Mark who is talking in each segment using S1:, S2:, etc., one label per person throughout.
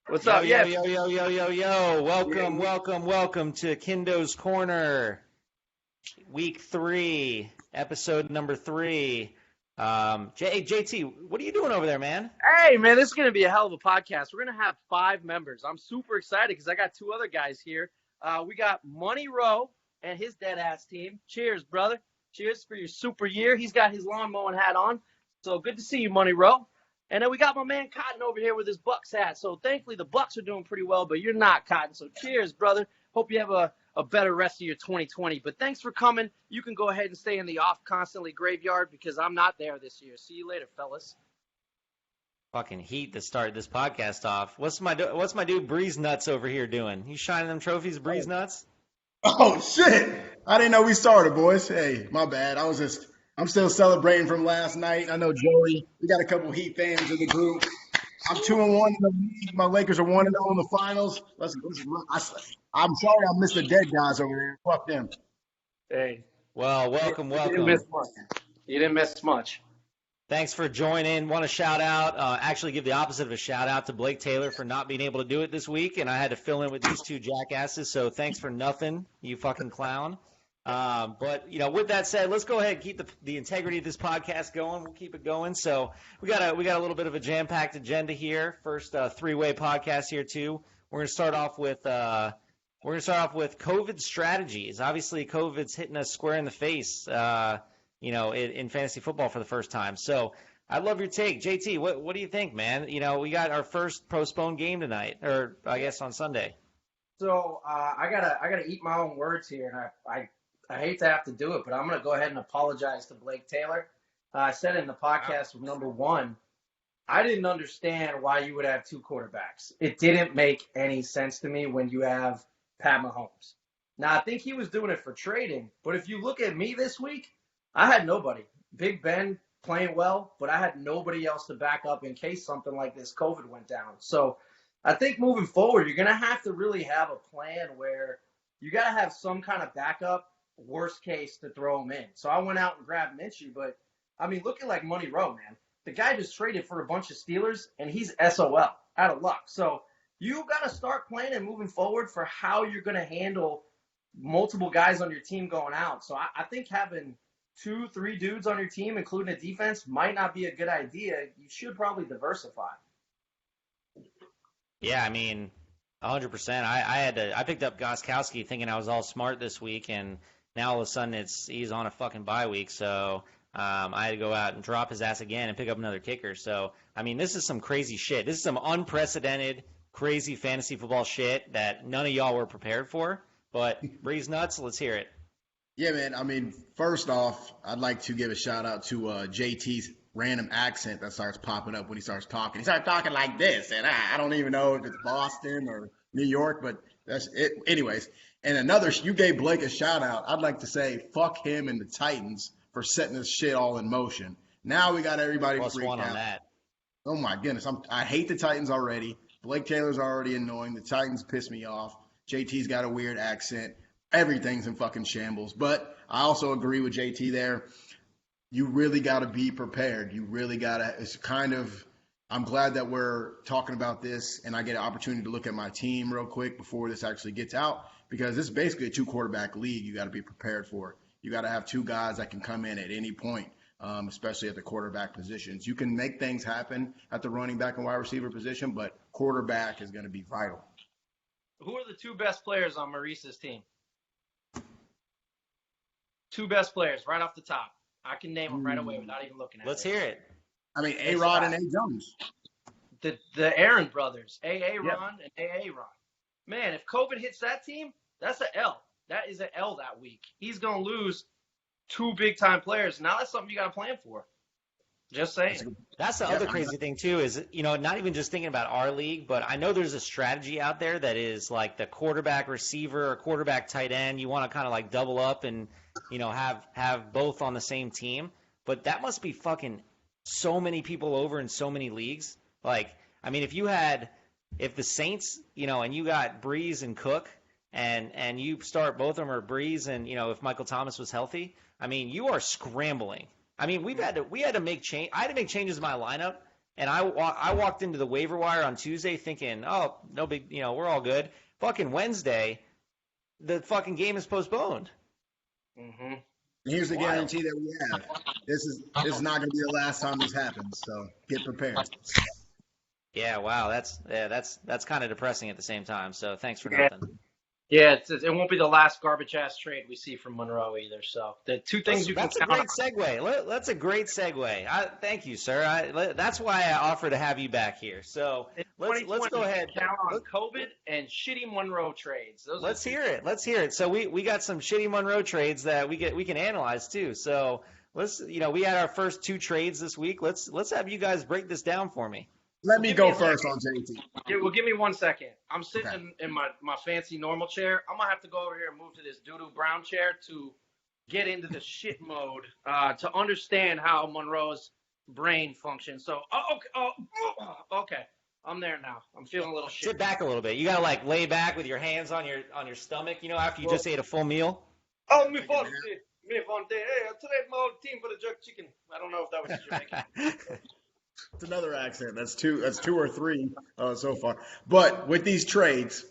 S1: What's
S2: Yo,
S1: up?
S2: yo,
S1: Yeah.
S2: yo, yo, yo, yo, yo.
S1: Yeah,
S2: Welcome to Kindo's Corner, week 3, episode number 3. JT, what are you doing over there, man?
S1: Hey, man, this is going to be a hell of a podcast. We're going to have 5 members. I'm super excited because I got 2 other guys here. We got Money Rowe and his dead-ass team. Cheers, brother. Cheers for your super year. He's got his lawn mowing hat on. So good to see you, Money Rowe. And then we got my man Cotton over here with his Bucks hat. So thankfully the Bucks are doing pretty well, but you're not, Cotton. So cheers, brother. Hope you have a better rest of your 2020. But thanks for coming. You can go ahead and stay in the off constantly graveyard because I'm not there this year. See you later, fellas.
S2: Fucking heat to start this podcast off. What's my dude Breeze Nuts over here doing? You shining them trophies, Breeze Nuts?
S3: Oh shit! I didn't know we started, boys. Hey, my bad. I'm still celebrating from last night. I know Joey. We got a couple Heat fans in the group. I'm 2-1 in the league. My Lakers are 1-0 in the finals. I'm sorry I missed the dead guys over there. Fuck them.
S1: Hey.
S2: Well, welcome.
S1: You didn't miss much. You didn't miss much.
S2: Thanks for joining. Want to shout out, actually give the opposite of a shout out to Blake Taylor for not being able to do it this week, and I had to fill in with these 2 jackasses, so thanks for nothing, you fucking clown. But, with that said, let's go ahead and keep the integrity of this podcast going. We'll keep it going. So we got a little bit of a jam-packed agenda here. First, 3-way podcast here, too. We're going to start off with COVID strategies. Obviously, COVID's hitting us square in the face, in fantasy football for the first time. So I'd love your take. JT, what do you think, man? We got our first postponed game tonight, or I guess on Sunday.
S1: So I gotta eat my own words here, and I hate to have to do it, but I'm gonna go ahead and apologize to Blake Taylor. I said in the podcast with number 1, I didn't understand why you would have 2 quarterbacks. It didn't make any sense to me when you have Pat Mahomes. Now I think he was doing it for trading, but if you look at me this week, I had nobody. Big Ben playing well, but I had nobody else to back up in case something like this COVID went down. So I think moving forward, you're going to have to really have a plan where you got to have some kind of backup, worst case, to throw him in. So I went out and grabbed Minshew, but, looking like Money Rowe, man. The guy just traded for a bunch of Steelers, and he's SOL, out of luck. So you got to start planning moving forward for how you're going to handle multiple guys on your team going out. So I think having 2-3 dudes on your team, including a defense, might not be a good idea. You should probably diversify.
S2: Yeah, 100%. I picked up Gostkowski thinking I was all smart this week, and now all of a sudden he's on a fucking bye week, so I had to go out and drop his ass again and pick up another kicker. So, this is some crazy shit. This is some unprecedented, crazy fantasy football shit that none of y'all were prepared for. But Breeze Nuts, let's hear it.
S3: Yeah, man. First off, I'd like to give a shout out to JT's random accent that starts popping up when he starts talking. He starts talking like this, and I don't even know if it's Boston or New York, but that's it. Anyways, and you gave Blake a shout out. I'd like to say fuck him and the Titans for setting this shit all in motion. Now we got everybody freaked out.
S2: On that.
S3: Oh my goodness, I hate the Titans already. Blake Taylor's already annoying. The Titans piss me off. JT's got a weird accent. Everything's in fucking shambles. But I also agree with JT there. You really got to be prepared. You really got to – I'm glad that we're talking about this and I get an opportunity to look at my team real quick before this actually gets out, because this is basically a 2-quarterback league you got to be prepared for. You got to have 2 guys that can come in at any point, especially at the quarterback positions. You can make things happen at the running back and wide receiver position, but quarterback is going to be vital.
S1: Who are the 2 best players on Maurice's team? 2 best players right off the top. I can name them right away without even looking at
S2: Let's
S1: it.
S2: hear it.
S3: A-Rod and A. Jones.
S1: The Aaron brothers, Ron and Ron. Man, if COVID hits that team, that's an L. That is an L that week. He's going to lose 2 big-time players. Now that's something you got to plan for. Just saying.
S2: That's the other crazy thing, too, is, not even just thinking about our league, but I know there's a strategy out there that is like the quarterback receiver or quarterback tight end. You want to kind of like double up and, have both on the same team. But that must be fucking so many people over in so many leagues. Like, if the Saints, and you got Breeze and Cook, and you start both of them or Breeze and, if Michael Thomas was healthy, you are scrambling. We had to make change. I had to make changes in my lineup And I walked into the waiver wire on Tuesday thinking, oh, no big, we're all good. Fucking Wednesday, the fucking game is postponed.
S1: Mm-hmm.
S3: Here's the guarantee that we have. This is not going to be the last time this happens. So get prepared.
S2: Yeah, wow, that's kind of depressing at the same time. So thanks for nothing.
S1: Yeah, it won't be the last garbage ass trade we see from Monroe either. So the two things you can count on.
S2: That's a great segue. That's a great segue. Thank you, sir. That's why I offer to have you back here. So let's go ahead.
S1: Count on COVID and shitty Monroe trades.
S2: Let's hear it. So we got some shitty Monroe trades that we can analyze too. So we had our first 2 trades this week. Let's have you guys break this down for me.
S3: Let me go first on JT.
S1: Yeah, well, give me 1 second. I'm sitting in my fancy normal chair. I'm going to have to go over here and move to this doo-doo brown chair to get into the shit mode to understand how Monroe's brain functions. So, okay. I'm there now. I'm feeling a little shit.
S2: Sit back a little bit. You got to lay back with your hands on your stomach, after you just ate a full meal.
S1: Oh, me fonte. Hey, today my old team for the jerk chicken. I don't know if that was Jamaican.
S3: It's another accent. That's two or three so far. But with these trades,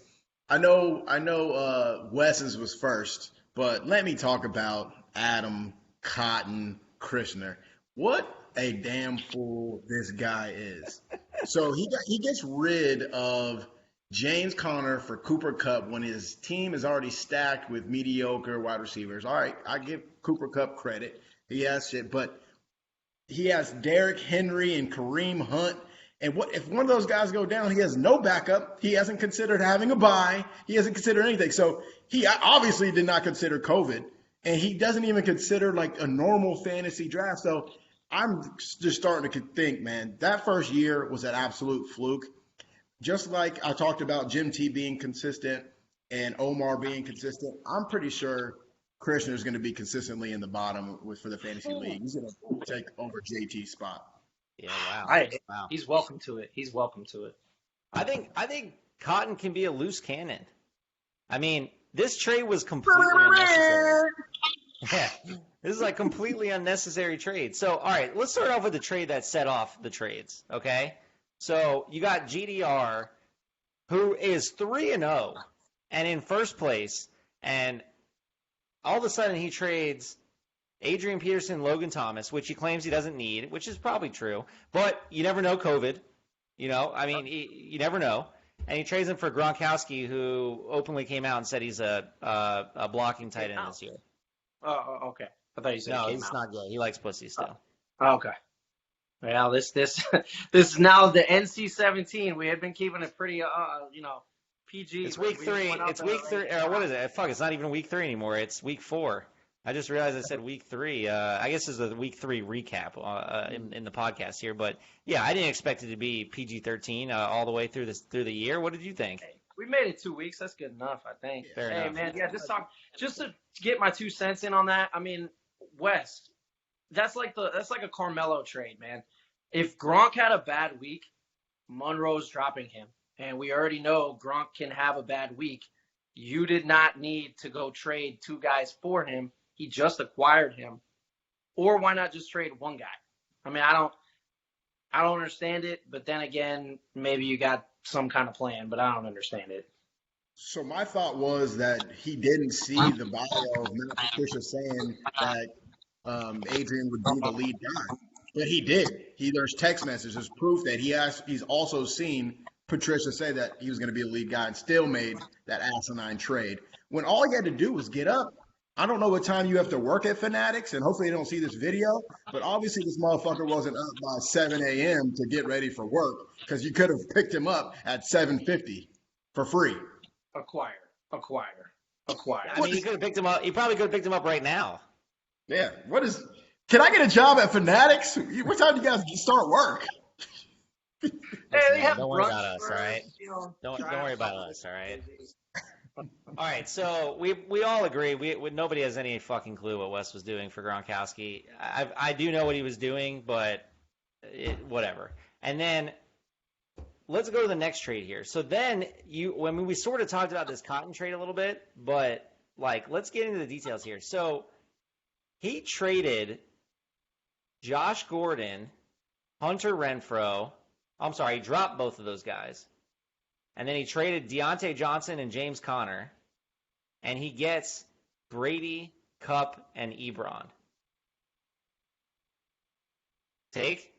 S3: I know Wes's was first, but let me talk about Adam Cotton Krishner. What a damn fool this guy is. So he gets rid of James Conner for Cooper Kupp when his team is already stacked with mediocre wide receivers. All right, I give Cooper Kupp credit. He has shit, but he has Derrick Henry and Kareem Hunt. And if one of those guys go down, he has no backup. He hasn't considered having a bye. He hasn't considered anything. So he obviously did not consider COVID. And he doesn't even consider a normal fantasy draft. So I'm just starting to think, man, that first year was an absolute fluke. Just like I talked about Jim T being consistent and Omar being consistent, I'm pretty sure Krishner is going to be consistently in the bottom for the fantasy league. He's going to take over JT's spot.
S2: Yeah, wow.
S1: Wow. He's welcome to it.
S2: I think Cotton can be a loose cannon. I mean, this trade was completely unnecessary. Yeah, this is completely unnecessary trade. So, all right, let's start off with the trade that set off the trades, okay? So you got GDR, who is 3-0 and in first place, and all of a sudden he trades Adrian Peterson, Logan Thomas, which he claims he doesn't need, which is probably true. But you never know COVID. You never know. And he trades him for Gronkowski, who openly came out and said he's a blocking tight end this year.
S1: Oh, okay. I thought you said
S2: no, he's not gay. He likes pussy still.
S1: Okay. Well, this is now the NC-17. We had been keeping it pretty, PG.
S2: It's week 3. It's week 3. What is it? Fuck, it's not even week 3 anymore. It's week 4. I just realized I said week 3. I guess this is a week 3 recap in the podcast here. But, yeah, I didn't expect it to be PG-13 all the way through the year. What did you think?
S1: We made it 2 weeks. That's good enough, I think.
S2: Fair enough.
S1: Man, yeah, just to get my 2 cents in on that. I mean, West, that's like a Carmelo trade, man. If Gronk had a bad week, Monroe's dropping him. And we already know Gronk can have a bad week. You did not need to go trade 2 guys for him. He just acquired him. Or why not just trade 1 guy? I mean, I don't understand it, but then again, maybe you got some kind of plan, but I don't understand it.
S3: So my thought was that he didn't see the bio of Matt Patricia saying that Adrian would be the lead guy. But he did. There's text messages, proof that he's also seen Patricia say that he was going to be a lead guy and still made that asinine trade. When all he had to do was get up. I don't know what time you have to work at Fanatics, and hopefully they don't see this video, but obviously this motherfucker wasn't up by 7 a.m. to get ready for work because you could have picked him up at 7:50 for free.
S1: Acquire.
S2: I mean, he could have picked him up. He probably could have picked him up right now.
S3: Yeah. Can I get a job at Fanatics? What time do you guys start work?
S2: Don't worry about us, all right? Don't worry about us, all right? All right, so we all agree. Nobody has any fucking clue what Wes was doing for Gronkowski. I do know what he was doing, but whatever. And then let's go to the next trade here. So then we sort of talked about this Cotton trade a little bit, but let's get into the details here. So he traded Josh Gordon, Hunter Renfrow. I'm sorry, he dropped both of those guys. And then he traded Deontay Johnson and James Conner. And he gets Brady, Kupp, and Ebron. Take?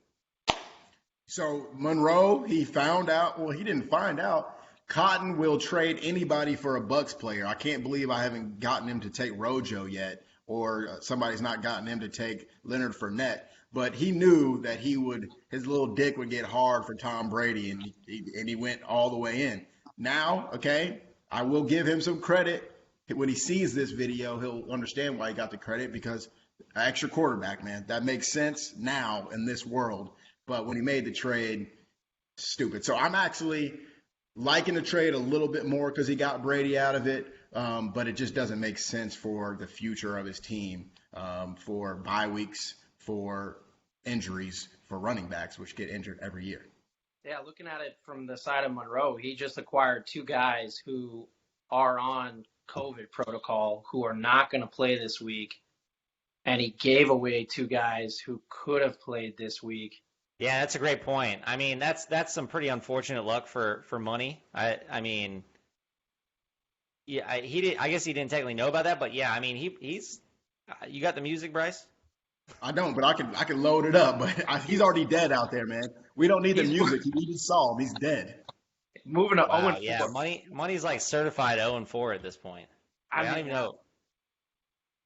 S3: So Monroe, he found out. Well, he didn't find out. Cotton will trade anybody for a Bucks player. I can't believe I haven't gotten him to take Rojo yet, or somebody's not gotten him to take Leonard Fournette. But he knew that his little dick would get hard for Tom Brady, and he went all the way in. Now, okay, I will give him some credit. When he sees this video, he'll understand why he got the credit, because extra quarterback, man, that makes sense now in this world. But when he made the trade, stupid. So I'm actually liking the trade a little bit more because he got Brady out of it, but it just doesn't make sense for the future of his team, for bye weeks, for injuries, for running backs, which get injured every year.
S1: Yeah, looking at it from the side of Monroe, he just acquired two guys who are on COVID protocol who are not going to play this week, and he gave away two guys who could have played this week.
S2: Yeah, that's a great point. I mean, that's some pretty unfortunate luck for money. I mean, yeah, I guess he didn't technically know about that, but yeah, I mean, he's. You got the music, Bryce?
S3: I don't, but I can load it up. But he's already dead out there, man. We don't need the music. He needs solve. He's dead.
S1: Moving to 0-4.
S2: Yeah, money's like certified 0-4 at this point. I don't even know.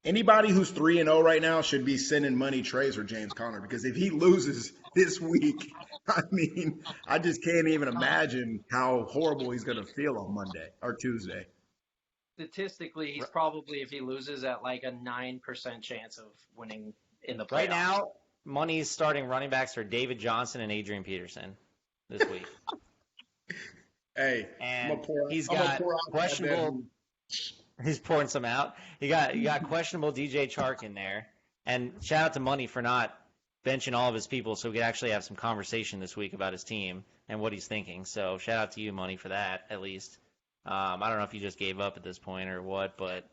S3: Anybody who's 3-0 right now should be sending money trays for James Conner, because if he loses this week, I mean, I just can't even imagine how horrible he's going to feel on Monday or Tuesday.
S1: Statistically, he's probably, if he loses, at like a 9% chance of winning in the playoffs.
S2: Right now, money's starting running backs for David Johnson and Adrian Peterson this week.
S3: Hey,
S2: and he's got questionable. He's pouring some out. You got questionable DJ Chark in there, and shout out to Money for not benching all of his people, so we could actually have some conversation this week about his team and what he's thinking. So shout out to you, Money, for that at least. I don't know if you just gave up at this point or what, but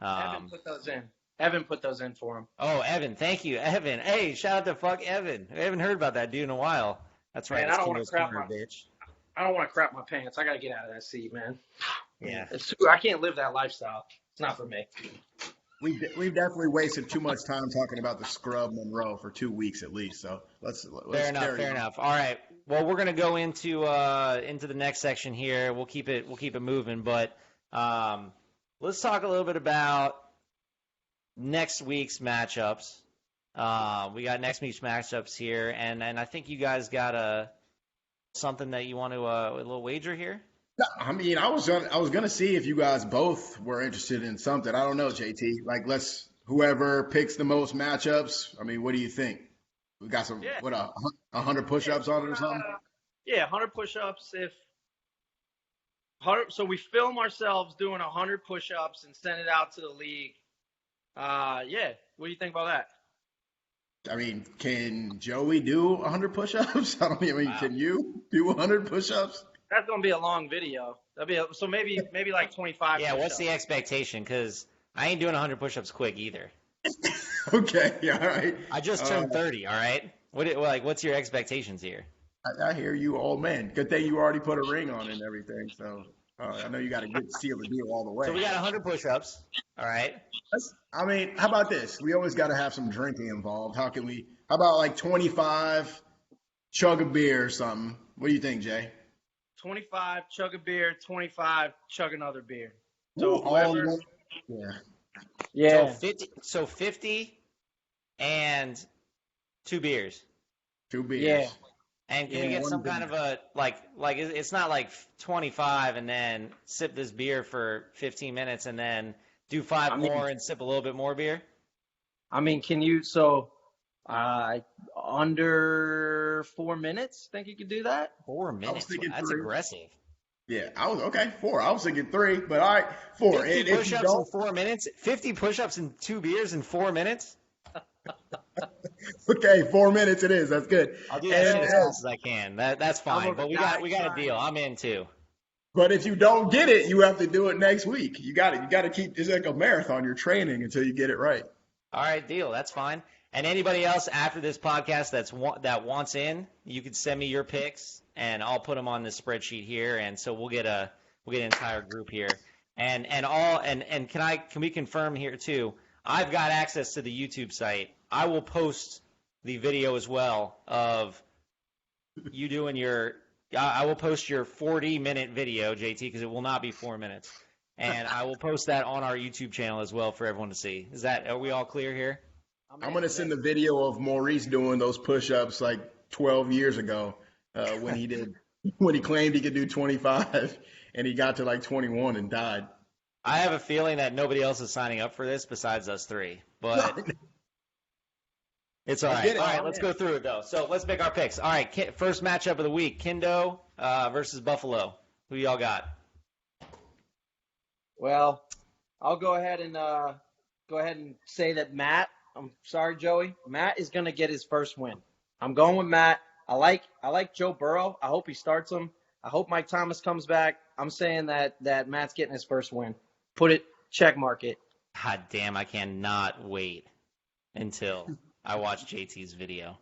S1: Evan put those in. Evan put those in for him.
S2: Oh, Evan, thank you, Evan. Hey, shout out to Evan. I haven't heard about that dude in a while. That's right.
S1: Man, I don't want to crap my pants. I got to get out of that seat, man.
S2: Yeah.
S1: I can't live that lifestyle. It's not for me.
S3: We've definitely wasted too much time talking about the scrub Monroe for 2 weeks at least. So let's
S2: fair enough. All right. Well, we're gonna go into the next section here. We'll keep it moving, but let's talk a little bit about next week's matchups. We got next week's matchups here, and I think you guys got something that you want to a little wager here.
S3: I mean, I was gonna see if you guys both were interested in something. I don't know, JT. Like, whoever picks the most matchups. I mean, what do you think? We got some 100 push-ups on it or something?
S1: Yeah, 100 push-ups. So we film ourselves doing 100 push-ups and send it out to the league. Yeah. What do you think about that?
S3: I mean, can Joey do 100 push-ups? Wow. Can you do 100 push-ups?
S1: That's gonna be a long video. So maybe like 25.
S2: Yeah.
S1: Push-ups.
S2: What's the expectation? Because I ain't doing 100 push-ups quick either.
S3: Okay. Yeah. All right.
S2: I just turned 30. All right. What's your expectations here?
S3: I hear you, old man. Good thing you already put a ring on and everything. So I know you got a good seal the deal all the way.
S2: So we got 100 push-ups. All right.
S3: How about this? We always got to have some drinking involved. How about like 25, chug a beer or something? What do you think, Jay?
S1: 25, chug a beer. 25, chug another beer. So whoever.
S3: Yeah.
S2: So 50 and 2 beers.
S3: 2 beers.
S1: Yeah.
S2: And can we get some kind of a like it's not like 25 and then sip this beer for 15 minutes and then do 5 more and sip a little bit more beer?
S1: I mean, can you under 4 minutes? Think you could do that?
S2: 4 minutes. That's
S3: 3.
S2: Aggressive.
S3: Yeah, 4. I was thinking 3, but all right, 4.
S2: 50 push-ups in 4 minutes. 50 push-ups and 2 beers in 4 minutes.
S3: Okay, 4 minutes it is. That's good.
S2: I'll do that as fast as I can. That's fine. But we got a deal. I'm in too.
S3: But if you don't get it, you have to do it next week. You got to keep. It's like a marathon. You're training until you get it right.
S2: All right, deal. That's fine. And anybody else after this podcast that wants in, you can send me your picks, and I'll put them on this spreadsheet here. And so we'll get an entire group here. And can we confirm here too? I've got access to the YouTube site. I will post the video as well of you doing your. I will post your 40-minute video, JT, because it will not be 4 minutes, and I will post that on our YouTube channel as well for everyone to see. Are we all clear here?
S3: I'm going to send the video of Maurice doing those push-ups like 12 years ago when he claimed he could do 25 and he got to like 21 and died.
S2: I have a feeling that nobody else is signing up for this besides us three, but it's all right. All right, let's go through it though. So let's make our picks. All right, first matchup of the week, Kindo versus Buffalo. Who y'all got?
S1: Well, I'll go ahead and say that Matt. I'm sorry, Joey. Matt is going to get his first win. I'm going with Matt. I like Joe Burrow. I hope he starts him. I hope Mike Thomas comes back. I'm saying that Matt's getting his first win. Check mark it.
S2: God damn, I cannot wait until I watch JT's video.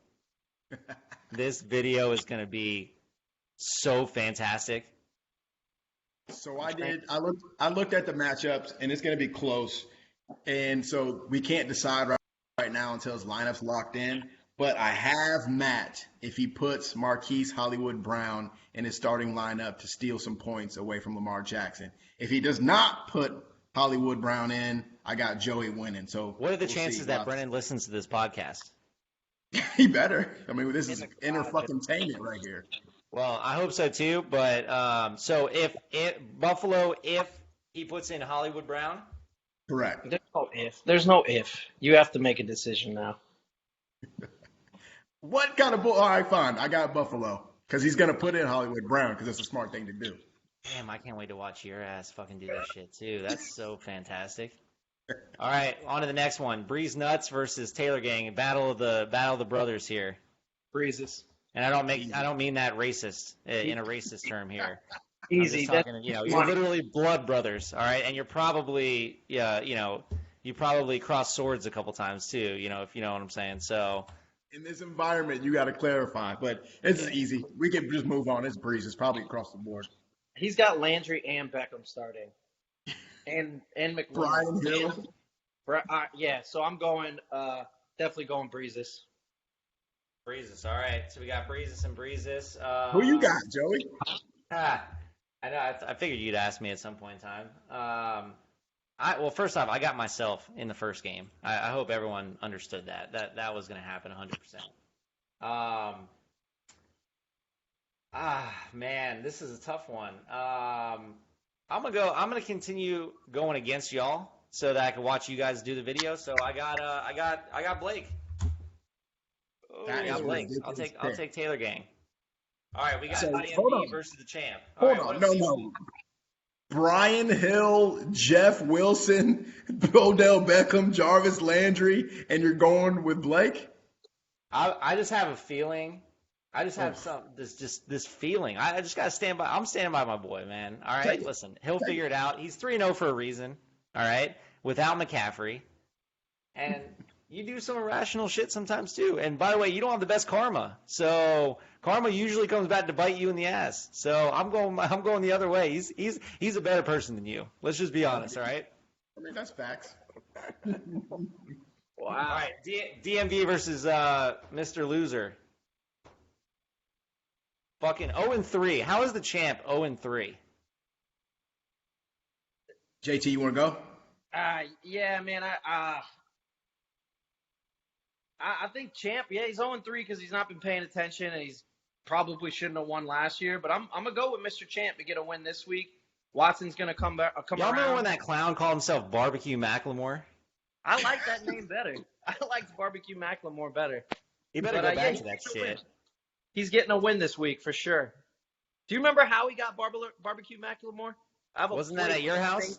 S2: This video is going to be so fantastic.
S3: So I looked at the matchups, and it's going to be close. And so we can't decide right now until his lineup's locked in. But I have Matt if he puts Marquise Hollywood Brown in his starting lineup to steal some points away from Lamar Jackson. If he does not put Hollywood Brown in, I got Joey winning. So
S2: what are the chances that Brennan listens to this podcast?
S3: He better. I mean, this is inner fucking tainment right here.
S2: Well, I hope so too. But so if Buffalo, if he puts in Hollywood Brown.
S3: Correct.
S1: There's no if. You have to make a decision now.
S3: What kind of all right, fine. I got Buffalo because he's going to put in Hollywood Brown because it's a smart thing to do.
S2: Damn, I can't wait to watch your ass fucking do that shit too. That's so fantastic. All right, on to the next one. Breeze Nuts versus Taylor Gang. Battle of the brothers here.
S1: Breezes.
S2: And I don't mean that racist in a racist term here.
S1: Easy.
S2: Talking, you're literally blood brothers, all right? And you're probably you probably crossed swords a couple times too, if you know what I'm saying. So
S3: in this environment, you got to clarify, but it's easy. We can just move on. It's Breeze. It's probably across the board.
S1: He's got Landry and Beckham starting, and McLaurin.
S3: Brian Hill.
S1: Yeah, so I'm going definitely going Breezes.
S2: Breezes, all right. So we got Breezes and Breezes.
S3: Who you got, Joey?
S2: I know. I figured you'd ask me at some point in time. Well, first off, I got myself in the first game. I hope everyone understood that was going to happen 100%. Man, this is a tough one. I'm gonna continue going against y'all so that I can watch you guys do the video. So I got Blake. I got Blake. I'll take Taylor Gang. All right, we got DMV versus the champ.
S3: Hold on, no. Brian Hill, Jeff Wilson, Odell Beckham, Jarvis Landry, and you're going with Blake?
S2: I just have a feeling. I just have this feeling. I just got to stand by. I'm standing by my boy, man. All right, listen, he'll figure it out. He's 3-0 for a reason. All right, without McCaffrey. And you do some irrational shit sometimes too. And by the way, you don't have the best karma. So karma usually comes back to bite you in the ass. So I'm going the other way. He's a better person than you. Let's just be honest, all right?
S3: I mean, that's facts.
S1: Wow.
S2: All right, DMV versus Mr. Loser. Fucking 0-3. How is the champ 0-3?
S3: JT, you want to go?
S1: Yeah, man. I think champ. Yeah, he's 0-3 because he's not been paying attention and he's probably shouldn't have won last year. But I'm gonna go with Mr. Champ to get a win this week. Watson's gonna come back.
S2: Y'all remember when that clown called himself Barbecue Macklemore?
S1: I like that name better. I liked Barbecue Macklemore better.
S2: He better go back to that shit.
S1: He's getting a win this week for sure. Do you remember how he got Barbecue Macklemore?
S2: Wasn't that at your house?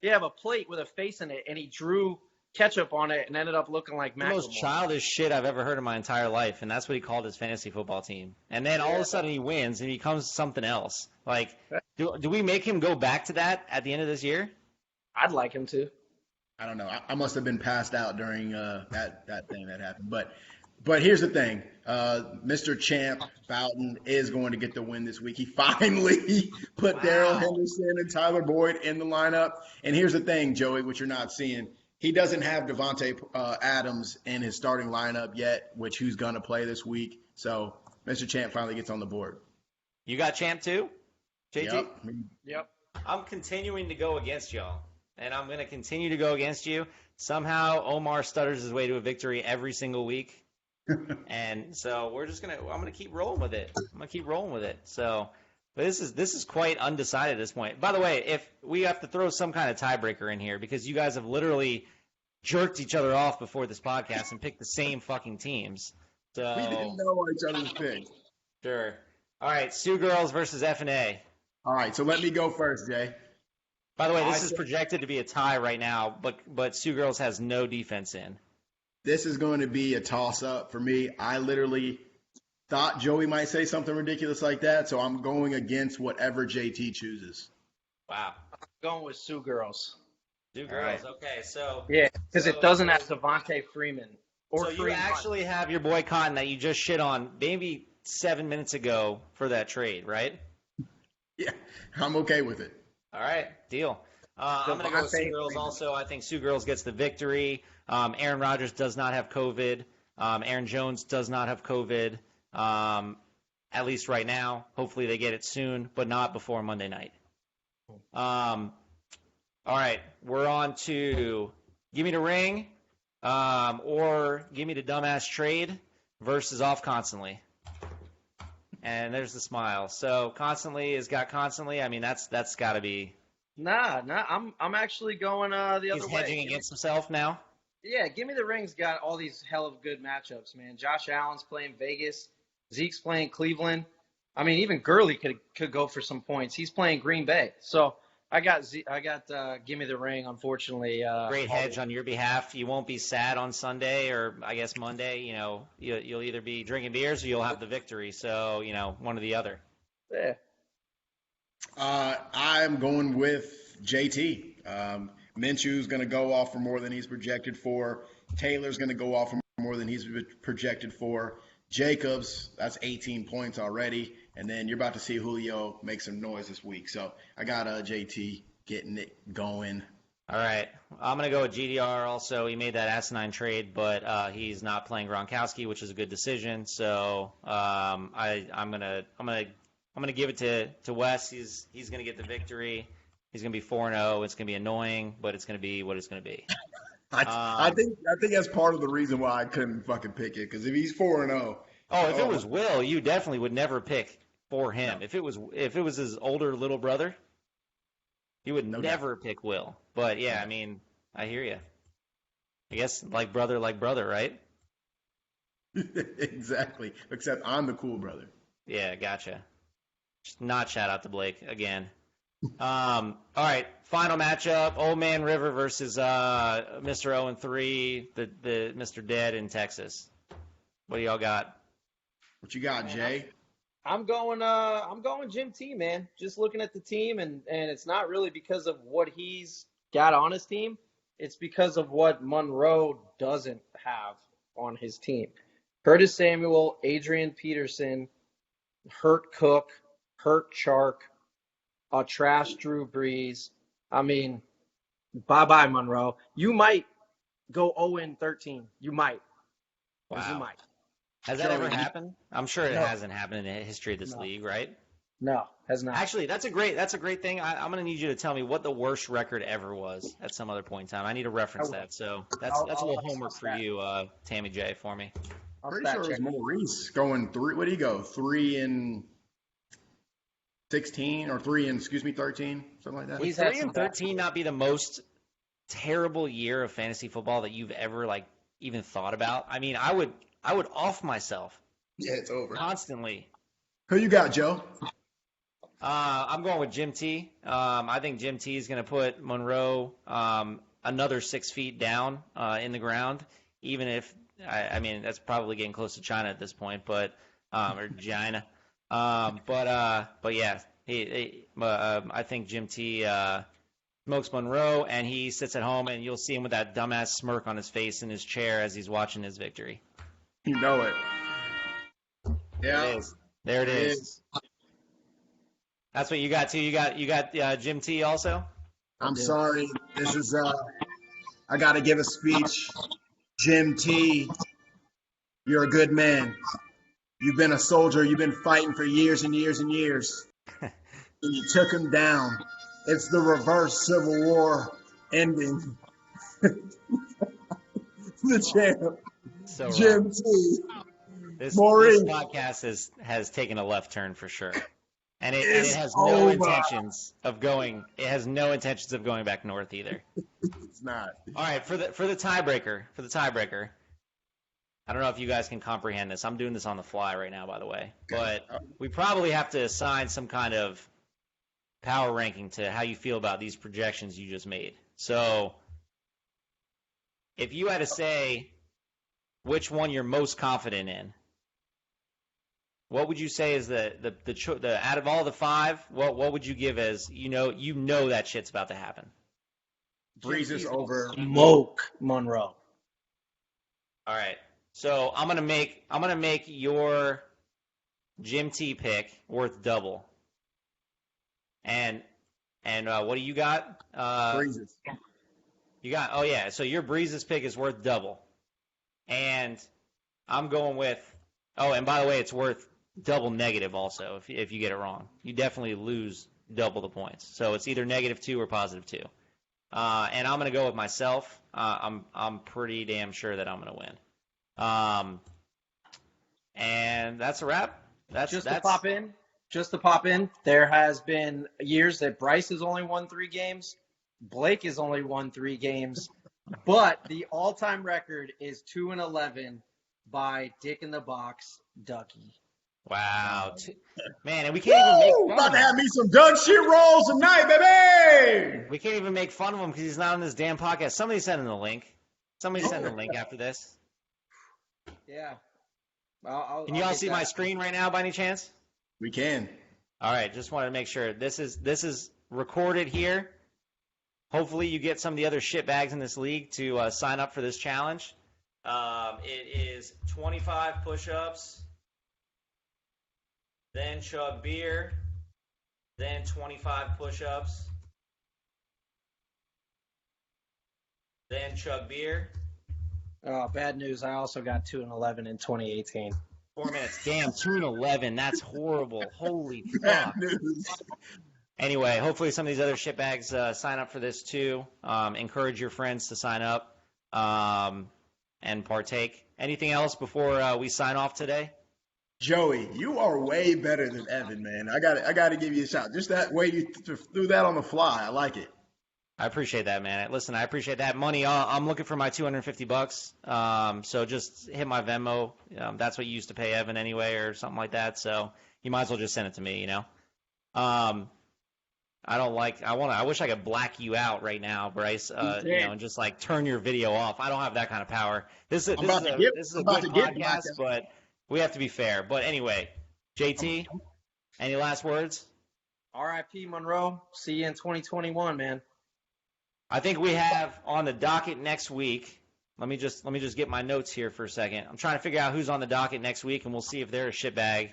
S1: Yeah, I have a plate with a face in it, and he drew ketchup on it and ended up looking like Macklemore.
S2: The most childish shit I've ever heard in my entire life, and that's what he called his fantasy football team. And then all of a sudden he wins and he becomes something else. Like, do we make him go back to that at the end of this year?
S1: I'd like him to.
S3: I don't know. I must have been passed out during that thing that happened. But here's the thing. Mr. Champ Boughton is going to get the win this week. He finally put Darrell Henderson and Tyler Boyd in the lineup. And here's the thing, Joey, what you're not seeing. He doesn't have Devontae Adams in his starting lineup yet, which who's going to play this week. So Mr. Champ finally gets on the board.
S2: You got Champ too, JT?
S1: Yep.
S2: I'm continuing to go against y'all, and I'm going to continue to go against you. Somehow Omar stutters his way to a victory every single week. And so I'm going to keep rolling with it. So but this is quite undecided at this point. By the way, if we have to throw some kind of tiebreaker in here because you guys have literally jerked each other off before this podcast and picked the same fucking teams. So
S3: We didn't know each other's picks.
S2: Sure. All right, Sioux Girls versus F&A.
S3: All right, so let me go first, Jay.
S2: By the way, this is projected to be a tie right now, but Sioux Girls has no defense in.
S3: This is going to be a toss-up for me. I literally thought Joey might say something ridiculous like that, so I'm going against whatever JT chooses.
S2: Wow.
S1: I'm going with Sioux Girls.
S2: Sioux Girls, okay. So
S1: yeah, because it doesn't have Devontae Freeman.
S2: So you actually have your boy Cotton that you just shit on maybe 7 minutes ago for that trade, right?
S3: Yeah, I'm okay with it.
S2: All right, deal. I'm going to go with Sioux Girls also. I think Sioux Girls gets the victory. Aaron Rodgers does not have COVID. Aaron Jones does not have COVID, at least right now. Hopefully they get it soon, but not before Monday night. All right, we're on to Give Me the Ring or Give Me the Dumbass Trade versus Off Constantly. And there's the smile. So Constantly has got Constantly. I mean, that's got to be.
S1: Nah. I'm actually going the other way.
S2: He's hedging against himself now.
S1: Yeah, Give Me the Ring's got all these hell of good matchups, man. Josh Allen's playing Vegas. Zeke's playing Cleveland. I mean, even Gurley could go for some points. He's playing Green Bay. So I got Give Me the Ring, unfortunately.
S2: Great hedge on your behalf. You won't be sad on Sunday or I guess Monday. You know, you'll either be drinking beers or you'll have the victory. So, you know, one or the other.
S1: Yeah.
S3: I'm going with JT. Minshew's going to go off for more than he's projected for. Taylor's going to go off for more than he's projected for. Jacobs, that's 18 points already. And then you're about to see Julio make some noise this week. So I got JT getting it going.
S2: All right. I'm going to go with GDR also. He made that asinine trade, but he's not playing Gronkowski, which is a good decision. So I'm going to give it to Wes. He's going to get the victory. He's going to be 4-0. It's going to be annoying, but it's going to be what it's going to be.
S3: I think that's part of the reason why I couldn't fucking pick it, because if he's 4-0.
S2: If it was Will, you definitely would never pick for him. No. If it was his older little brother, he would never pick Will. But yeah, I mean, I hear you. I guess like brother, right?
S3: Exactly. Except I'm the cool brother.
S2: Yeah, gotcha. Just not shout out to Blake again. All right, final matchup: Old Man River versus Mr. 0-3, the Mr. Dead in Texas. What do y'all got?
S3: What you got, Jay?
S1: I'm going Jim T, man. Just looking at the team, and it's not really because of what he's got on his team. It's because of what Monroe doesn't have on his team. Curtis Samuel, Adrian Peterson, hurt Cook, hurt Chark, a trash Drew Brees. I mean, bye-bye, Monroe. You might go 0-13. You might.
S2: Wow.
S1: You might.
S2: Has that ever happened? I'm sure it hasn't happened in the history of this league, right?
S1: No, has not.
S2: Actually, that's a great thing. I'm going to need you to tell me what the worst record ever was at some other point in time. I need to reference that. So that's a little homework for you, Tammy J, for me.
S3: I'm pretty sure it was Maurice going 3. What did he go? 3-16 or 13, something like that.
S2: Would 3-13 not be the most terrible year of fantasy football that you've ever even thought about? I mean, I would off myself.
S3: Yeah, it's over.
S2: Constantly.
S3: Who you got, Joe?
S2: I'm going with Jim T. I think Jim T is going to put Monroe another 6 feet down in the ground, even if I mean that's probably getting close to China at this point, but or China. But yeah, I think Jim T Smokes Monroe, and he sits at home, and you'll see him with that dumbass smirk on his face in his chair as he's watching his victory.
S3: You know it.
S2: Yeah. There it is. There it is. That's what you got too. You got Jim T also.
S3: I'm sorry. This is I got to give a speech. Jim T, you're a good man. You've been a soldier. You've been fighting for years and years and years. And you took him down. It's the reverse Civil War ending. The champ,
S2: so
S3: Jim T.
S2: This podcast has taken a left turn for sure. And it has no intentions of going. It has no intentions of going back north either.
S3: It's not.
S2: All right, for the tiebreaker. I don't know if you guys can comprehend this. I'm doing this on the fly right now, by the way. But we probably have to assign some kind of power ranking to how you feel about these projections you just made. So, if you had to say which one you're most confident in, what would you say is the out of all the five? What would you give as you know that shit's about to happen?
S3: Breezes over
S1: Smoke Monroe.
S2: All right, so I'm gonna make your Jim T pick worth double. And what do you got?
S3: Breezes.
S2: You got so your Breezes pick is worth double, and I'm going with and by the way, it's worth double negative also if you get it wrong. You definitely lose double the points. So it's either -2 or +2. And I'm going to go with myself. I'm pretty damn sure that I'm going to win. And that's a wrap.
S1: Just to pop in, there has been years that Bryce has only won 3 games. Blake has only won 3 games. But the all-time record is 2-11 by Dick in the Box Ducky.
S2: Wow. Man, and we can't even make fun
S3: about
S2: of
S3: to
S2: him.
S3: have me some Doug shit rolls tonight, baby!
S2: We can't even make fun of him because he's not on this damn podcast. Somebody send him the link. Somebody send the link after this.
S1: Yeah.
S2: Can you all see my screen right now by any chance?
S3: We can.
S2: All right, just wanted to make sure. This is recorded here. Hopefully you get some of the other shitbags in this league to sign up for this challenge. It is 25 push-ups, then chug beer, then 25 push-ups, then chug beer.
S1: Oh, bad news. I also got 2-11 in 2018.
S2: 4 minutes. Damn, 2-11. That's horrible. Holy fuck. Anyway, hopefully some of these other shitbags sign up for this too. Encourage your friends to sign up and partake. Anything else before we sign off today?
S3: Joey, you are way better than Evan, man. I got to give you a shout. Just that way you threw that on the fly. I like it.
S2: I appreciate that, man. Listen, I appreciate that money. I'm looking for my $250. So just hit my Venmo. That's what you used to pay Evan anyway, or something like that. So you might as well just send it to me. I wish I could black you out right now, Bryce. And just like turn your video off. I don't have that kind of power. This is a good podcast, but we have to be fair. But anyway, JT, any last words?
S1: R.I.P. Monroe. See you in 2021, man.
S2: I think we have on the docket next week. Let me just get my notes here for a second. I'm trying to figure out who's on the docket next week, and we'll see if they're a shitbag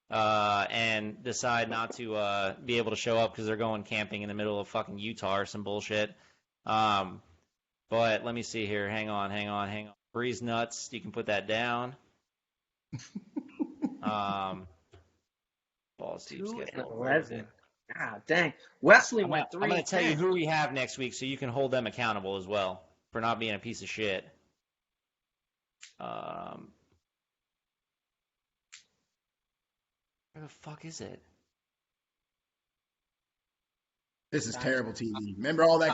S2: and decide not to be able to show up because they're going camping in the middle of fucking Utah or some bullshit. But let me see here. Hang on. Breeze nuts. You can put that down. Balls deep schedule.
S1: 2-11. God dang. Wesley went 3.
S2: I'm going to tell you who we have next week so you can hold them accountable as well for not being a piece of shit. Where the fuck is it?
S3: This is terrible TV. Remember all that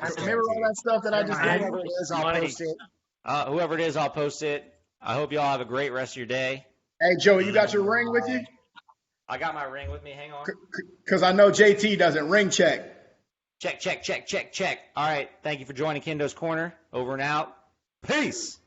S3: stuff that I just gave you?
S2: I'll post it. Whoever it is, I'll post it. I hope y'all have a great rest of your day.
S3: Hey, Joey, you got your ring with you?
S2: I got my ring with me. Hang on.
S3: Because I know JT doesn't ring check.
S2: Check. All right. Thank you for joining Kindo's Corner. Over and out. Peace.